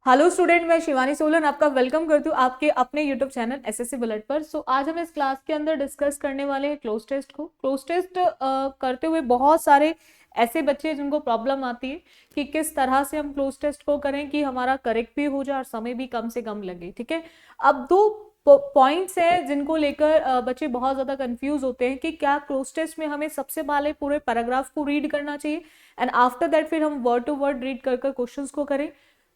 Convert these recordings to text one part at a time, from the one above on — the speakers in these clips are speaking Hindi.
हेलो स्टूडेंट, मैं शिवानी सोलन आपका वेलकम करती हूँ आपके अपने यूट्यूब चैनल एसएससी बुलेट पर। आज हम इस क्लास के अंदर डिस्कस करने वाले हैं क्लोज टेस्ट को। क्लोज टेस्ट करते हुए बहुत सारे ऐसे बच्चे जिनको प्रॉब्लम आती है कि किस तरह से हम क्लोज टेस्ट को करें कि हमारा करेक्ट भी हो जाए और समय भी कम से कम लगे। ठीक है, अब दो पॉइंट्स हैं जिनको लेकर बच्चे बहुत ज्यादा कंफ्यूज होते हैं कि क्या क्लोज टेस्ट में हमें सबसे पहले पूरे पैराग्राफ को रीड करना चाहिए एंड आफ्टर दैट फिर हम वर्ड टू वर्ड रीड कर क्वेश्चंस को करें।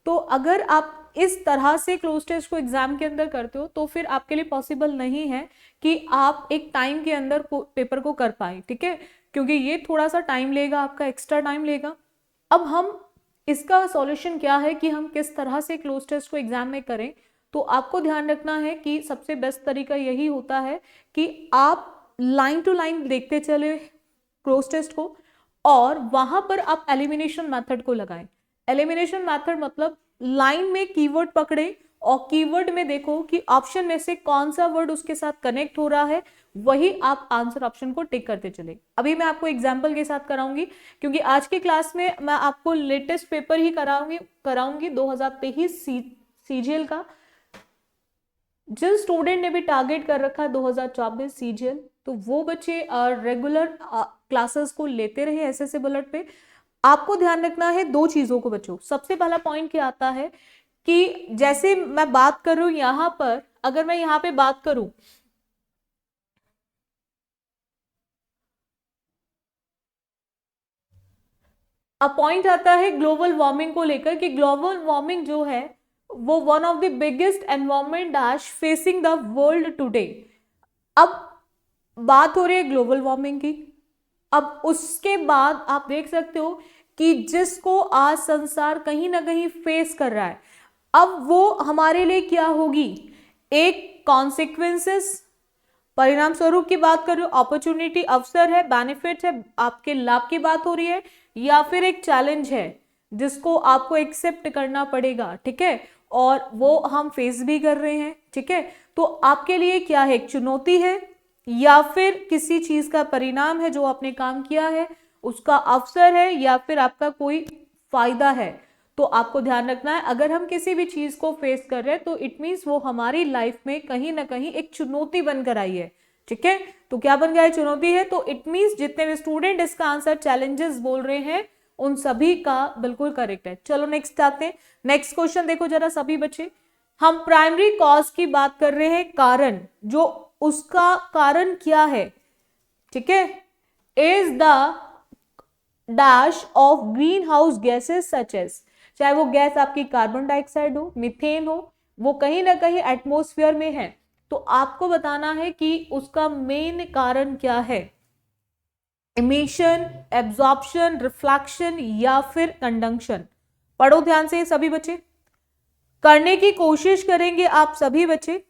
तो अगर आप इस तरह से क्लोज टेस्ट को एग्जाम के अंदर करते हो तो फिर आपके लिए पॉसिबल नहीं है कि आप एक टाइम के अंदर पेपर को कर पाए। ठीक है, क्योंकि ये थोड़ा सा टाइम लेगा, आपका एक्स्ट्रा टाइम लेगा। अब हम इसका सॉल्यूशन क्या है कि हम किस तरह से क्लोज टेस्ट को एग्जाम में करें। तो आपको ध्यान रखना है कि सबसे बेस्ट तरीका यही होता है कि आप लाइन टू लाइन देखते चले क्लोज टेस्ट को और वहां पर आप एलिमिनेशन मेथड को लगाएं। एलिमिनेशन मेथड मतलब लाइन में कीवर्ड पकड़े और कीवर्ड में देखो कि ऑप्शन में से कौन सा वर्ड उसके साथ कनेक्ट हो रहा है, वही आप आंसर ऑप्शन को टिक करते चले। अभी मैं आपको एग्जांपल के साथ कराऊंगी क्योंकि आज की क्लास में मैं आपको लेटेस्ट पेपर ही कराऊंगी 2023 सीजीएल का। जिन स्टूडेंट ने भी टारगेट कर रखा है 2024 सीजीएल, तो वो बच्चे रेगुलर क्लासेस को लेते रहे एसएससी बुलेट पे। आपको ध्यान रखना है दो चीजों को बच्चों। सबसे पहला पॉइंट क्या आता है कि जैसे मैं बात कर रही हूं यहां पर, अगर मैं यहां पे बात करूं अब पॉइंट आता है ग्लोबल वार्मिंग को लेकर कि ग्लोबल वार्मिंग जो है वो one of the biggest environment dash facing the world today. अब बात हो रही है ग्लोबल वार्मिंग की। अब उसके बाद आप देख सकते हो कि जिसको आज संसार कहीं ना कहीं फेस कर रहा है, अब वो हमारे लिए क्या होगी, एक कॉन्सिक्वेंसेस परिणाम स्वरूप की बात कर रही हूँ, अपॉर्चुनिटी अवसर है, बेनिफिट है, आपके लाभ की बात हो रही है, या फिर एक चैलेंज है जिसको आपको एक्सेप्ट करना पड़ेगा। ठीक है, और वो हम फेस भी कर रहे हैं। ठीक है, तो आपके लिए क्या है, एक चुनौती है या फिर किसी चीज का परिणाम है जो आपने काम किया है उसका अवसर है या फिर आपका कोई फायदा है। तो आपको ध्यान रखना है अगर हम किसी भी चीज को फेस कर रहे हैं तो इट मीन्स वो हमारी लाइफ में कहीं ना कहीं एक चुनौती बनकर आई है। ठीक है, तो क्या बन गया है, चुनौती है। तो इट मीन्स जितने भी स्टूडेंट इसका आंसर चैलेंजेस बोल रहे हैं उन सभी का बिल्कुल करेक्ट है। चलो नेक्स्ट आते हैं। नेक्स्ट क्वेश्चन देखो जरा सभी बच्चे, हम प्राइमरी कॉज की बात कर रहे हैं, कारण, जो उसका कारण क्या है। ठीक है, is the dash of green house gases such as, चाहे वो गैस आपकी कार्बन डाइऑक्साइड हो, मीथेन हो, वो कहीं ना कहीं एटमॉस्फेयर में है। तो आपको बताना है कि उसका मेन कारण क्या है, इमिशन, एब्जॉर्प्शन, रिफ्लेक्शन या फिर कंडक्शन। पढ़ो ध्यान से सभी बच्चे, करने की कोशिश करेंगे आप सभी बच्चे।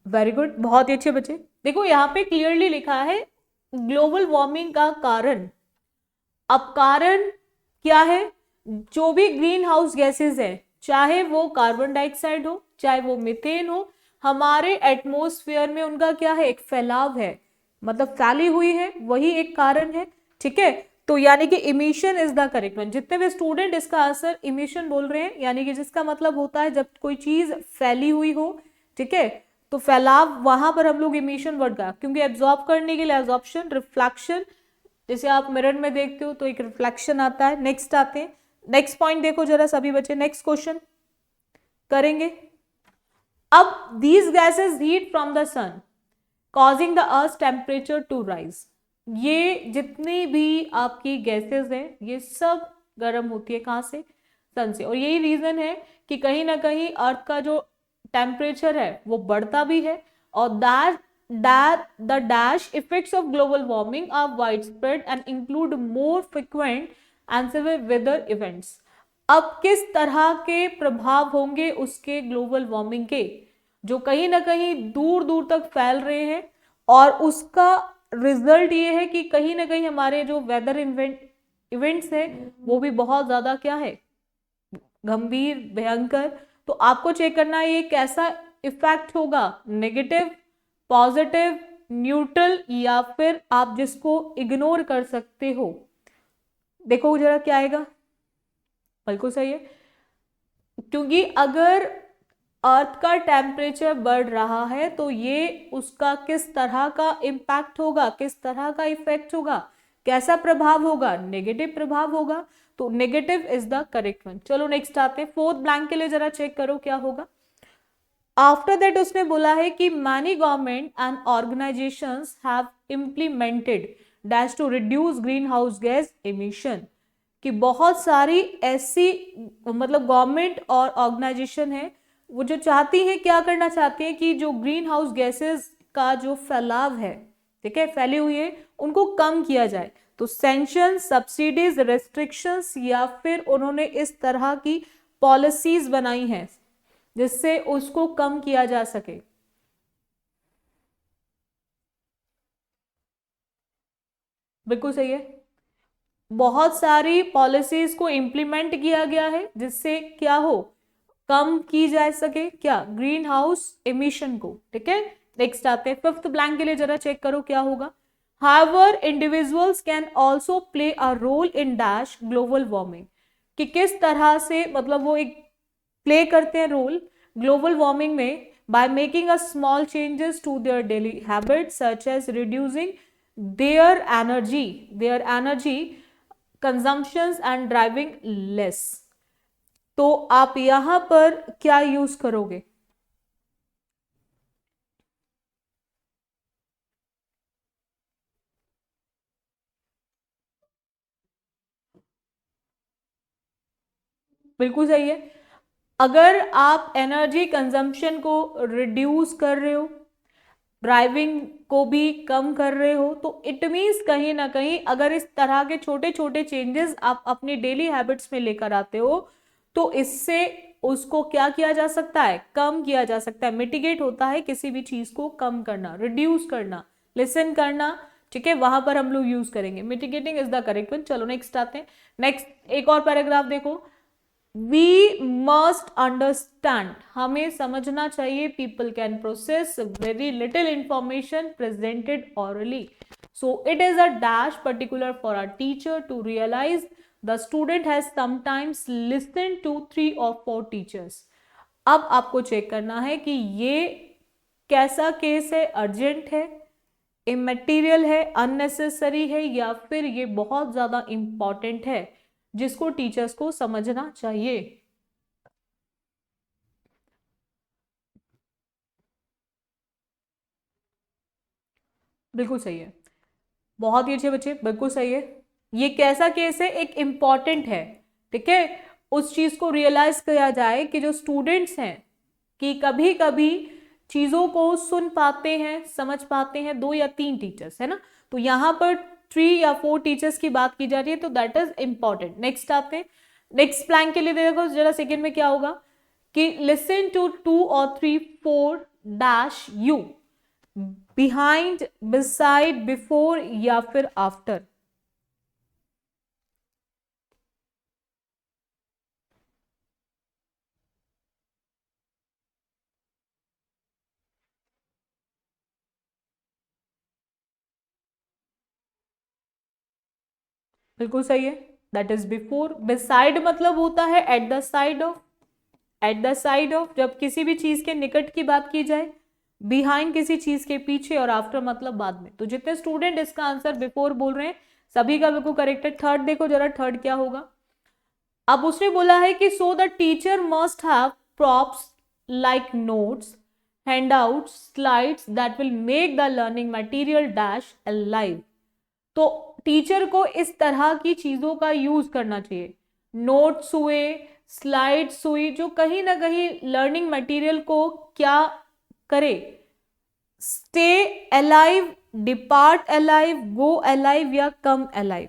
वेरी गुड, बहुत ही अच्छे बच्चे। देखो यहाँ पे क्लियरली लिखा है ग्लोबल वार्मिंग का कारण। अब कारण क्या है, जो भी ग्रीन हाउस गैसेस है, चाहे वो कार्बन डाइऑक्साइड हो चाहे वो मीथेन हो, हमारे एटमॉस्फेयर में उनका क्या है, एक फैलाव है, मतलब फैली हुई है, वही एक कारण है। ठीक है, तो यानी कि emission is the correct one. जितने भी स्टूडेंट इसका आंसर इमिशन बोल रहे हैं, यानी कि जिसका मतलब होता है जब कोई चीज फैली हुई हो। ठीक है, तो फैलाव वहां पर हम लोग इमिशन वर्ड का, क्योंकि एब्जॉर्ब करने के लिए एब्जॉर्प्शन, रिफ्लेक्शन, जैसे आप मिरर में देखते हो तो एक रिफ्लेक्शन आता है। नेक्स्ट आते हैं, नेक्स्ट पॉइंट देखो जरा सभी बच्चे, नेक्स्ट क्वेश्चन करेंगे। अब these gases heat from the sun causing the earth temperature to rise. ये जितनी भी आपकी गैसेस हैं ये सब गर्म होती है, कहां से, सन से। और यही रीजन है कि कहीं ना कहीं अर्थ का जो टेम्परेचर है वो बढ़ता भी है। और that the dash effects of global warming are widespread and include more frequent and severe weather events। अब किस तरह के प्रभाव होंगे उसके ग्लोबल वार्मिंग के, जो कहीं ना कहीं दूर दूर तक फैल रहे हैं, और उसका रिजल्ट ये है कि कहीं ना कहीं हमारे जो वेदर इवेंट्स है वो भी बहुत ज्यादा क्या है, गंभीर, भयंकर। तो आपको चेक करना है ये कैसा इफेक्ट होगा, नेगेटिव, पॉजिटिव, न्यूट्रल, या फिर आप जिसको इग्नोर कर सकते हो। देखो जरा क्या आएगा, बिल्कुल सही है, क्योंकि अगर अर्थ का टेम्परेचर बढ़ रहा है तो ये उसका किस तरह का इम्पैक्ट होगा, किस तरह का इफेक्ट होगा, कैसा प्रभाव होगा, नेगेटिव प्रभाव होगा। तो negative is the correct one. चलो नेक्स्ट आते हैं, फोर्थ ब्लैंक के लिए जरा चेक करो क्या होगा। आफ्टर दैट उसने बोला है कि many government and organisations have implemented dash to reduce green house gas emission, कि बहुत सारी ऐसी मतलब गवर्नमेंट और ऑर्गेनाइजेशन है वो जो चाहती है, क्या करना चाहती है कि जो ग्रीन हाउस गैसेस का जो फैलाव है, ठीक है, फैली हुई है, उनको कम किया जाए। तो सैंक्शन, सब्सिडीज, रेस्ट्रिक्शंस, या फिर उन्होंने इस तरह की पॉलिसीज बनाई हैं जिससे उसको कम किया जा सके। बिल्कुल सही है, बहुत सारी पॉलिसीज को इंप्लीमेंट किया गया है जिससे क्या हो, कम की जा सके क्या, ग्रीन हाउस एमिशन को। ठीक है, नेक्स्ट आते हैं, फिफ्थ ब्लैंक के लिए जरा चेक करो क्या होगा। However individuals can also play a role in dash global warming, कि किस तरह से मतलब वो एक प्ले करते हैं रोल ग्लोबल वार्मिंग में, by making a small changes to their daily habits such as reducing their energy consumptions and driving less. तो आप यहां पर क्या यूज करोगे? बिल्कुल सही है, अगर आप एनर्जी कंजम्पशन को रिड्यूस कर रहे हो, ड्राइविंग को भी कम कर रहे हो, तो इट मीन्स कहीं ना कहीं अगर इस तरह के छोटे छोटे चेंजेस आप अपनी डेली हैबिट्स में लेकर आते हो तो इससे उसको क्या किया जा सकता है, कम किया जा सकता है। मिटिगेट होता है किसी भी चीज को कम करना, रिड्यूस करना, लिसन करना। ठीक है, वहां पर हम लोग यूज करेंगे, mitigating is the correct one. चलो नेक्स्ट आते हैं, नेक्स्ट एक और पैराग्राफ देखो। वी मस्ट अंडरस्टैंड, हमें समझना चाहिए, people can process very little information presented orally, so it is a dash particular for a teacher to realise the student has sometimes listen to 3 or 4 teachers. अब आपको चेक करना है कि ये कैसा केस है, अर्जेंट है, इमेटीरियल है, अननेसेसरी है, या फिर ये बहुत ज्यादा इंपॉर्टेंट है जिसको टीचर्स को समझना चाहिए। बिल्कुल सही है, बहुत ही अच्छे बच्चे, बिल्कुल सही है। ये कैसा केस है, एक इंपॉर्टेंट है। ठीक है, उस चीज को रियलाइज किया जाए कि जो स्टूडेंट्स हैं कि कभी कभी चीजों को सुन पाते हैं, समझ पाते हैं 2 या 3 टीचर्स, है ना, तो यहां पर 3 या 4 टीचर्स की बात की जा रही है, तो दैट इज इंपॉर्टेंट। नेक्स्ट आते हैं, नेक्स्ट प्लैंक के लिए देखो जरा सेकेंड में क्या होगा कि listen to 2 or 3 4 dash you, behind, beside, before, या फिर आफ्टर। बिल्कुल सही है, दैट इज बिफोर। बिसाइड मतलब होता है at the side of, at the side of जब किसी भी चीज के निकट की बात की जाए, बिहाइंड किसी चीज के पीछे, और आफ्टर मतलब बाद में। तो जितने स्टूडेंट इसका आंसर बिफोर बोल रहे हैं सभी का बिल्कुल करेक्ट है। थर्ड देखो जरा, थर्ड क्या होगा। अब उसने बोला है कि so the teacher must have props like notes, handouts, slides that will make the learning material dash alive. तो टीचर को इस तरह की चीजों का यूज करना चाहिए, नोट्स हुए, स्लाइड्स हुई, जो कहीं ना कहीं लर्निंग मटेरियल को क्या करे, स्टे अलाइव, डिपार्ट अलाइव, गो अलाइव, या कम अलाइव।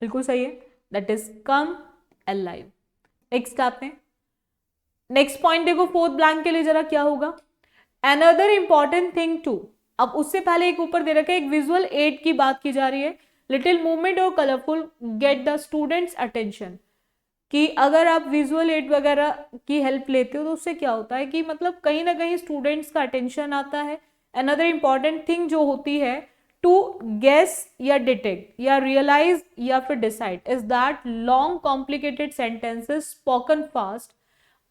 बिल्कुल सही है, that is come alive. Next आते हैं, नेक्स्ट पॉइंट देखो फोर्थ ब्लैंक के लिए जरा क्या होगा। अनदर इंपॉर्टेंट थिंग टू, अब उससे पहले एक ऊपर दे रखा है, एक विजुअल एड की बात की जा रही है, लिटिल मूवमेंट और colourful get the students attention, कि अगर आप विजुअल एड वगैरह की हेल्प लेते हो तो उससे क्या होता है कि मतलब कहीं ना कहीं स्टूडेंट्स का अटेंशन आता है। अनदर इंपॉर्टेंट थिंग जो होती है टू गेस या डिटेक्ट या रियलाइज या फिर decide is that long complicated sentences spoken fast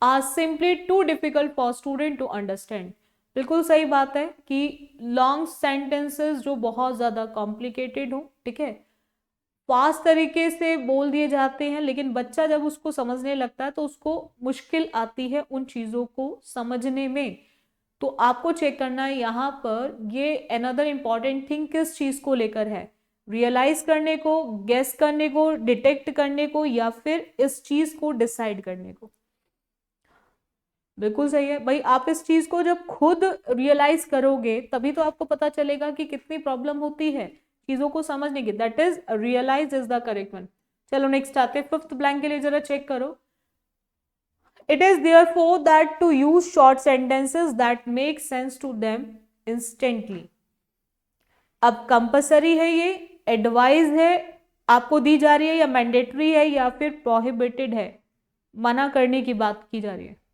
are simply too difficult for student to understand. बिल्कुल सही बात है कि लॉन्ग सेंटेंसेस जो बहुत ज्यादा कॉम्प्लिकेटेड हो, ठीक है, फास्ट तरीके से बोल दिए जाते हैं, लेकिन बच्चा जब उसको समझने लगता है तो उसको मुश्किल आती है उन चीजों को समझने में। तो आपको चेक करना है यहाँ पर ये अनदर इंपॉर्टेंट थिंग किस चीज को लेकर है, रियलाइज करने को, गेस करने को, डिटेक्ट करने को, या फिर इस चीज को डिसाइड करने को। बिल्कुल सही है भाई, आप इस चीज को जब खुद रियलाइज करोगे तभी तो आपको पता चलेगा कि कितनी प्रॉब्लम होती है चीजों को समझने की। That is realise is the correct one. चलो नेक्स्ट आते हैं, फिफ्थ ब्लैंक के लिए जरा चेक करो। It is therefore that to use short sentences that make sense to them instantly. अब कंपलसरी है ये, एडवाइस है, आपको दी जा रही है, या मैंडेटरी है, या फिर प्रोहिबिटेड है, मना करने की बात की जा रही है।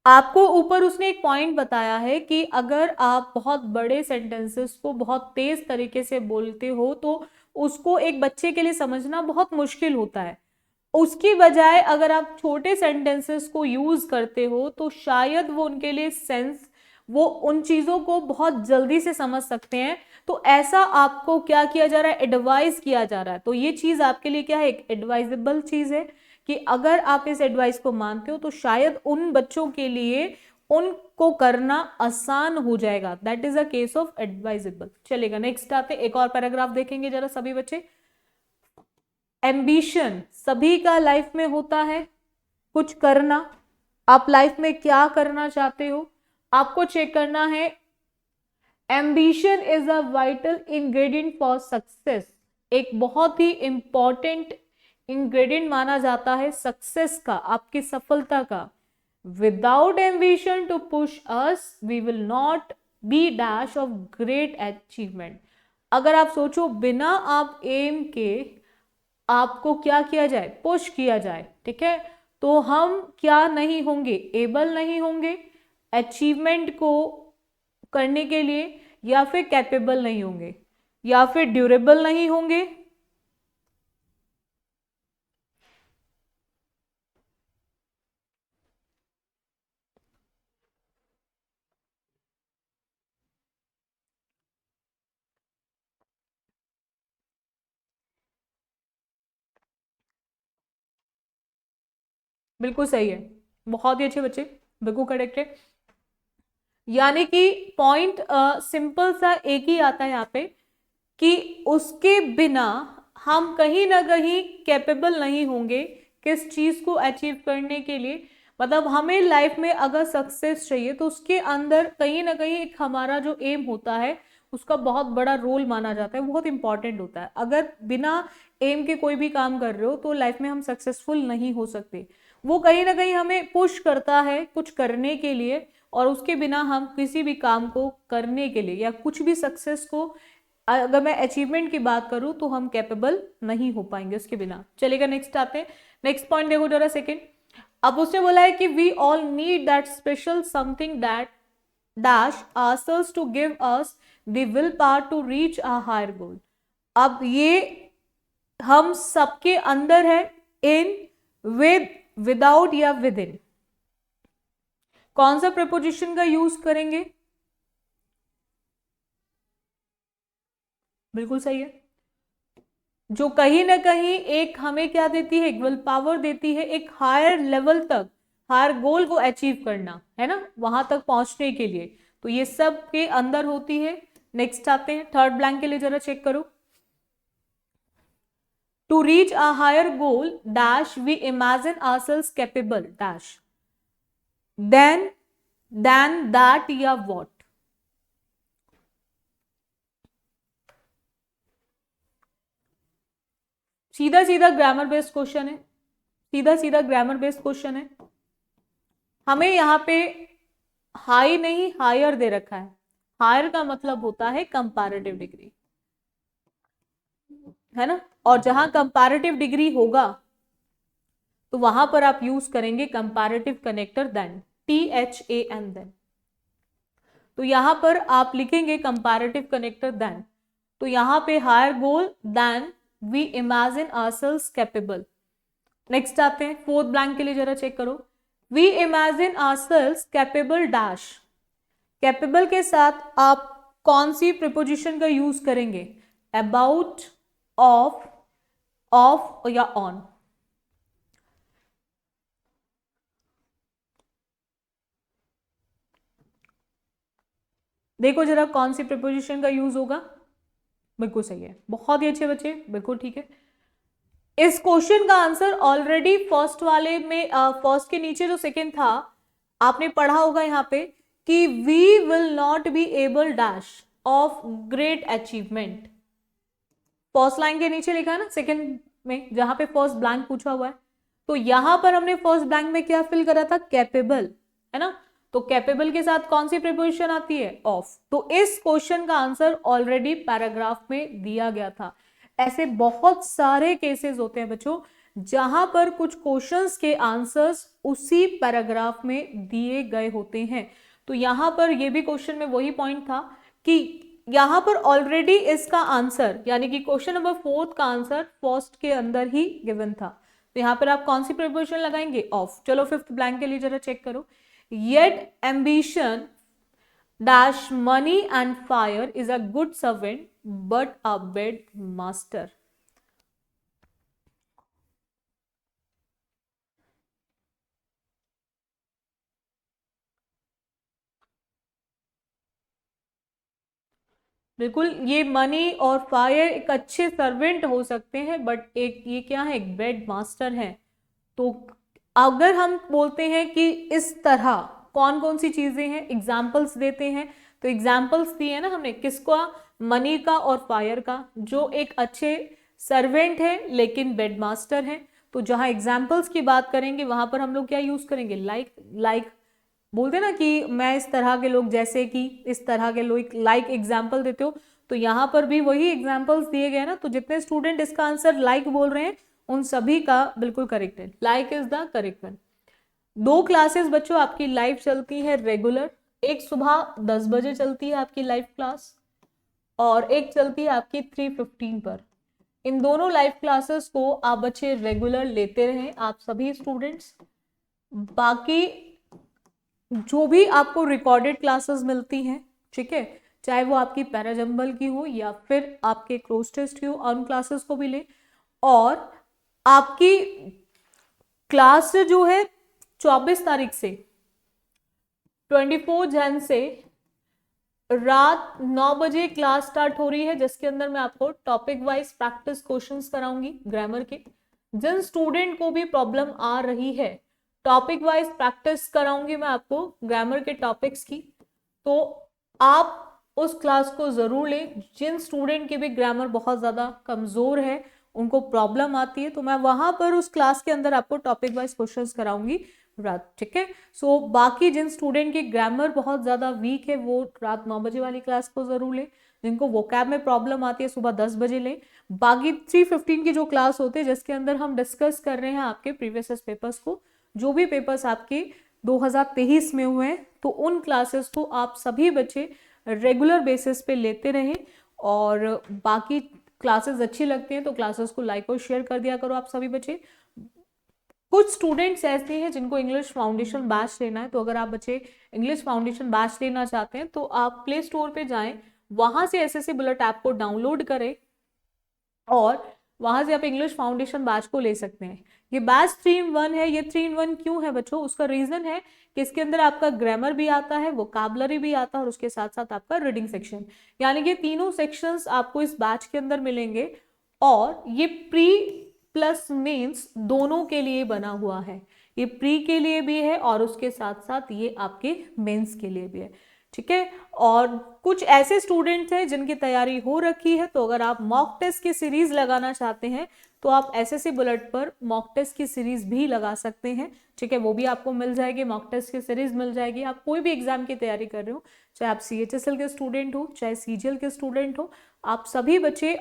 आपको ऊपर उसने एक पॉइंट बताया है कि अगर आप बहुत बड़े सेंटेंसेस को बहुत तेज तरीके से बोलते हो तो उसको एक बच्चे के लिए समझना बहुत मुश्किल होता है। उसकी बजाय अगर आप छोटे सेंटेंसेस को यूज करते हो तो शायद वो उनके लिए सेंस, वो उन चीजों को बहुत जल्दी से समझ सकते हैं। तो ऐसा आपको क्या किया जा रहा है, एडवाइस किया जा रहा है। तो ये चीज आपके लिए क्या है, एक एडवाइजेबल चीज है कि अगर आप इस एडवाइस को मानते हो तो शायद उन बच्चों के लिए उनको करना आसान हो जाएगा। That is a case of advisable. चलेगा, नेक्स्ट आते, एक और पैराग्राफ देखेंगे जरा सभी बच्चे। एम्बिशन सभी का लाइफ में होता है, कुछ करना। आप लाइफ में क्या करना चाहते हो, आपको चेक करना है। Ambition is a vital ingredient for success, एक बहुत ही इंपॉर्टेंट इंग्रेडिएंट माना जाता है सक्सेस का, आपकी सफलता का। Without ambition to push us we will not be dash of great achievement. अगर आप सोचो बिना आप एम के आपको क्या किया जाए, पुश किया जाए, ठीक है, तो हम क्या नहीं होंगे, एबल नहीं होंगे अचीवमेंट को करने के लिए, या फिर कैपेबल नहीं होंगे, या फिर ड्यूरेबल नहीं होंगे। बिल्कुल सही है, बहुत ही अच्छे बच्चे, बिल्कुल करेक्ट है। यानी कि पॉइंट सिंपल सा एक ही आता है यहाँ पे कि उसके बिना हम कहीं ना कहीं कैपेबल नहीं होंगे किस चीज को अचीव करने के लिए। मतलब हमें लाइफ में अगर सक्सेस चाहिए तो उसके अंदर कहीं ना कहीं एक हमारा जो एम होता है उसका बहुत बड़ा रोल माना जाता है, बहुत इंपॉर्टेंट होता है। अगर बिना एम के कोई भी काम कर रहे हो तो लाइफ में हम सक्सेसफुल नहीं हो सकते। वो कहीं ना कहीं हमें पुश करता है कुछ करने के लिए, और उसके बिना हम किसी भी काम को करने के लिए या कुछ भी सक्सेस को, अगर मैं अचीवमेंट की बात करूं तो हम कैपेबल नहीं हो पाएंगे उसके बिना। चलेगा, नेक्स्ट आते हैं, नेक्स्ट पॉइंट देखो जरा सेकंड। अब उसने बोला है कि we all need that special something that dash ourselves to give us the will power to reach a higher goal. अब ये हम सबके अंदर है, इन, विद, विदाउट या विद इन। कौन सा प्रिपोजिशन का यूज करेंगे, बिल्कुल सही है, जो कहीं ना कहीं एक हमें क्या देती है, एक विल पावर देती है, एक हायर लेवल तक, हायर गोल को अचीव करना है ना, वहां तक पहुंचने के लिए। तो ये सब के अंदर होती है। नेक्स्ट आते हैं, थर्ड ब्लैंक के लिए जरा चेक करो। To reach a higher goal dash we imagine ourselves capable dash then then that या व्हाट। सीधा सीधा ग्रामर बेस्ड क्वेश्चन है, सीधा सीधा ग्रामर बेस्ड क्वेश्चन है। हमें यहाँ पे हाई नहीं हायर दे रखा है। हायर का मतलब होता है कंपैरेटिव डिग्री, है ना। और जहां कंपैरेटिव डिग्री होगा तो वहां पर आप यूज करेंगे comparative connector then, THAN then. तो यहां पर आप लिखेंगे कंपैरेटिव कनेक्टर देन। तो यहां पे higher goal then we imagine ourselves capable. Next आते हैं फोर्थ ब्लैंक के लिए, जरा चेक करो। We imagine ourselves capable dash. Capable के साथ आप कौन सी प्रिपोजिशन का यूज करेंगे? अबाउट, ऑफ या ऑन। देखो जरा कौन सी प्रिपोजिशन का यूज होगा। बिल्कुल सही है, बहुत ही अच्छे बच्चे, बिल्कुल ठीक है। इस क्वेश्चन का आंसर ऑलरेडी फर्स्ट वाले में, फर्स्ट के नीचे जो सेकंड था आपने पढ़ा होगा यहाँ पे कि we will not be able dash of great achievement. First line के नीचे लिखा है ना, सेकंड में जहां पे फर्स्ट ब्लैंक पूछा हुआ है। तो यहां पर हमने फर्स्ट ब्लैंक में क्या फिल करा था? कैपेबल, है ना। तो कैपेबल के साथ कौन सी प्रीपोजिशन आती है? ऑफ। तो इस क्वेश्चन का आंसर ऑलरेडी पैराग्राफ में दिया गया था। ऐसे बहुत सारे केसेस होते हैं बच्चों जहां पर कुछ क्वेश्चंस के आंसर्स उसी पैराग्राफ में दिए गए होते हैं। तो यहां पर ये भी क्वेश्चन में वही पॉइंट था कि यहां पर ऑलरेडी इसका आंसर यानी कि क्वेश्चन नंबर 4 का आंसर फर्स्ट के अंदर ही गिवन था। तो यहां पर आप कौन सी प्रीपोजिशन लगाएंगे? ऑफ। चलो फिफ्थ ब्लैंक के लिए जरा चेक करो। Yet ambition dash money and fire is a good servant but a bad master. बिल्कुल, ये मनी और फायर एक अच्छे सर्वेंट हो सकते हैं बट एक ये क्या है? एक बैड मास्टर है। तो अगर हम बोलते हैं कि इस तरह कौन कौन सी चीजें हैं, एग्जाम्पल्स देते हैं। तो एग्जाम्पल्स दिए ना हमने, किसका? मनी का और फायर का, जो एक अच्छे सर्वेंट है लेकिन बेड मास्टर है। तो जहां एग्जाम्पल्स की बात करेंगे वहां पर हम लोग क्या यूज करेंगे? लाइक बोलते ना कि मैं इस तरह के लोग, जैसे कि इस तरह के लोग, लाइक एग्जाम्पल देते हो। तो यहां पर भी वही एग्जाम्पल्स दिए गए ना। तो जितने स्टूडेंट इसका आंसर लाइक बोल रहे हैं उन सभी का बिल्कुल करेक्ट है, like is the correct one. 2 classes बच्चों आपकी लाइव चलती है रेगुलर। एक सुबह 10 बजे चलती है आपकी लाइव क्लास और एक चलती है आपकी 3:15 पर। इन दोनों लाइव क्लासेस को आप बच्चे रेगुलर लेते रहें, आप सभी स्टूडेंट्स। बाकी जो भी आपको रिकॉर्डेड क्लासेस मिलती हैं, ठीक है, चाहे वो आपकी पैराजंबल की हो या फिर आपके क्लोज टेस्ट की हो, उन क्लासेस को भी ले। और आपकी क्लास जो है 24 तारीख से 24 जन से रात 9 बजे क्लास स्टार्ट हो रही है, जिसके अंदर मैं आपको टॉपिक वाइज प्रैक्टिस क्वेश्चंस कराऊंगी ग्रामर के। जिन स्टूडेंट को भी प्रॉब्लम आ रही है टॉपिक वाइज प्रैक्टिस कराऊंगी मैं आपको ग्रामर के टॉपिक्स की। तो आप उस क्लास को जरूर लें। जिन स्टूडेंट की भी ग्रामर बहुत ज्यादा कमजोर है, उनको प्रॉब्लम आती है, तो मैं वहां पर उस क्लास के अंदर आपको टॉपिक वाइज क्वेश्चंस कराऊंगी रात, ठीक है। सो बाकी जिन स्टूडेंट की ग्रामर बहुत ज्यादा वीक है वो रात 9 बजे वाली क्लास को जरूर लें। जिनको वोकैब में प्रॉब्लम आती है सुबह 10 बजे लें। बाकी 3:15 की जो क्लास होती है जिसके अंदर हम डिस्कस कर रहे हैं आपके प्रीवियस पेपर्स को, जो भी पेपर्स आपके 2023 में हुए हैं, तो उन क्लासेस को आप सभी बच्चे रेगुलर बेसिस पे लेते रहें। और बाकी क्लासेस अच्छी लगती हैं तो क्लासेस को लाइक और शेयर कर दिया करो आप सभी बच्चे। कुछ स्टूडेंट्स ऐसे हैं जिनको इंग्लिश फाउंडेशन बैच लेना है, तो अगर आप बच्चे इंग्लिश फाउंडेशन बैच लेना चाहते हैं तो आप प्ले स्टोर पे जाएं, वहां से एसएससी बुलेट ऐप को डाउनलोड करें और वहां से आप इंग्लिश फाउंडेशन बैच को ले सकते हैं। ये बैच 3-in-1 है। ये 3-in-1 क्यों है बच्चों? उसका रीजन है कि इसके अंदर आपका ग्रामर भी आता है, वोकैबुलरी भी आता है और उसके साथ साथ आपका रीडिंग सेक्शन, यानी कि तीनों सेक्शंस आपको इस बैच के अंदर मिलेंगे। और ये प्री प्लस मेंस दोनों के लिए बना हुआ है। ये प्री के लिए भी है और उसके साथ साथ ये आपके मेंस के लिए भी है, ठीक है। और कुछ ऐसे स्टूडेंट्स हैं जिनकी तैयारी हो रखी है, तो अगर आप मॉक टेस्ट की सीरीज लगाना चाहते हैं तो आप एसएससी बुलेट पर मॉक टेस्ट की सीरीज भी लगा सकते हैं, ठीक है, वो भी आपको मिल जाएगी, मॉक टेस्ट की सीरीज मिल जाएगी। आप कोई भी एग्जाम की तैयारी कर रहे हो, चाहे आप CHSL के स्टूडेंट हो, चाहे CGL के स्टूडेंट हो, आप सभी बच्चे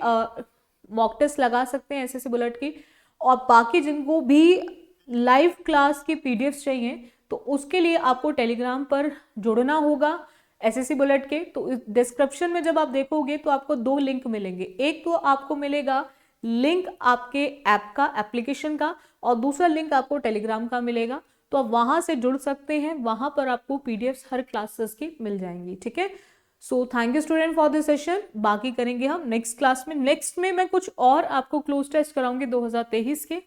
मॉक टेस्ट लगा सकते हैं एसएससी बुलेट की। और बाकी जिनको भी लाइव क्लास की पीडीएफ चाहिए तो उसके लिए आपको टेलीग्राम पर जुड़ना होगा एसएससी बुलेट के। तो डिस्क्रिप्शन में जब आप देखोगे तो आपको 2 लिंक मिलेंगे, एक तो आपको मिलेगा लिंक आपके ऐप का, एप्लीकेशन का, और दूसरा लिंक आपको टेलीग्राम का मिलेगा। तो आप वहां से जुड़ सकते हैं, वहां पर आपको पीडीएफ हर क्लासेस की मिल जाएंगी, ठीक है। So thank you student for this session. बाकी करेंगे हम नेक्स्ट क्लास में। नेक्स्ट में मैं कुछ और आपको क्लोज टेस्ट कराऊंगी 2023 के।